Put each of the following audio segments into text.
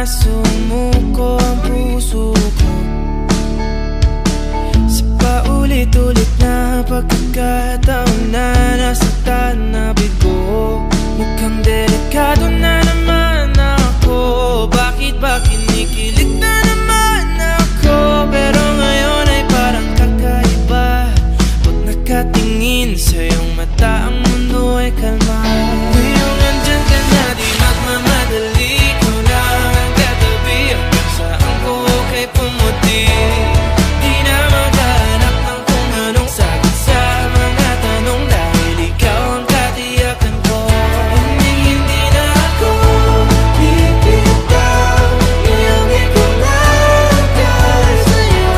sumuko ang puso ko sa paulit-ulit na pagkakataon na nasaktan na bigo. Mukhang delikado na naman ako. Bakit ba kinikilig na naman ako? Pero ngayon ay parang kakaiba. Pag nakatingin sa iyong mata, ang mundo ay kalma. Ngayong andyan ka na, di magmamadali. Ikaw lang ang katabi, hanggang saan ko kay pumuti. Di na maghanap ng kung anong sagot sa mga tanong, dahil ikaw ang katiyakan ko. Hindi na ako bibitaw, iyong ikaw lang dahil sa'yo.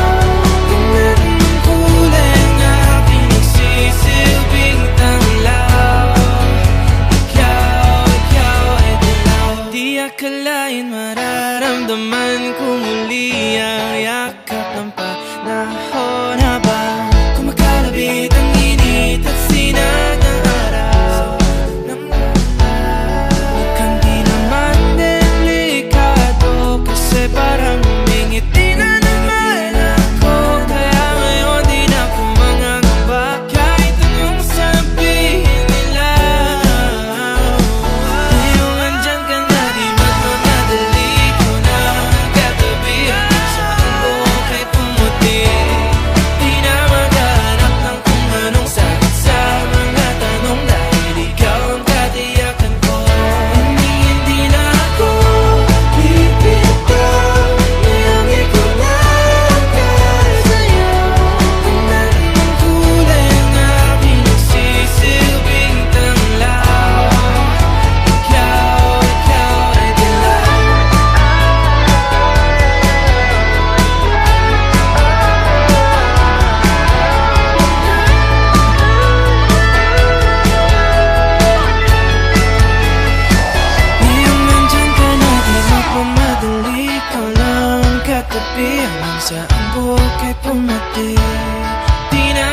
Tingnan mong kulay ng aking nagsisilbing tanglaw. Ikaw ay dilaw. Di akalain mararamdaman ko muli ang yakap ng panahon habang kumakalabit ang init at sinag ng araw. Mukhang di naman delikado, kasi parang humingiti na naman ako. Kaya ngayon di na ako mangangamba, kahit anong sabihin nila. Ngayong andyan ka na, di magmamadali. Ikaw na ang katabi, hanggang saan ko kay pumuti. Di na maghanap ng kung anong sagot sa mga tanong, dahil ikaw ang katiyakan ko. Hindi na ako bibitaw, iyong ikaw lang dahil sa'yo. Tingnan mong kulay ng aking nagsisilbing tanglaw. Ikaw ay dilaw. Ngayong nandyan ka na, di magmamadali. Ikaw lang ang katabi, hanggang saan buhok ay pumati. Di na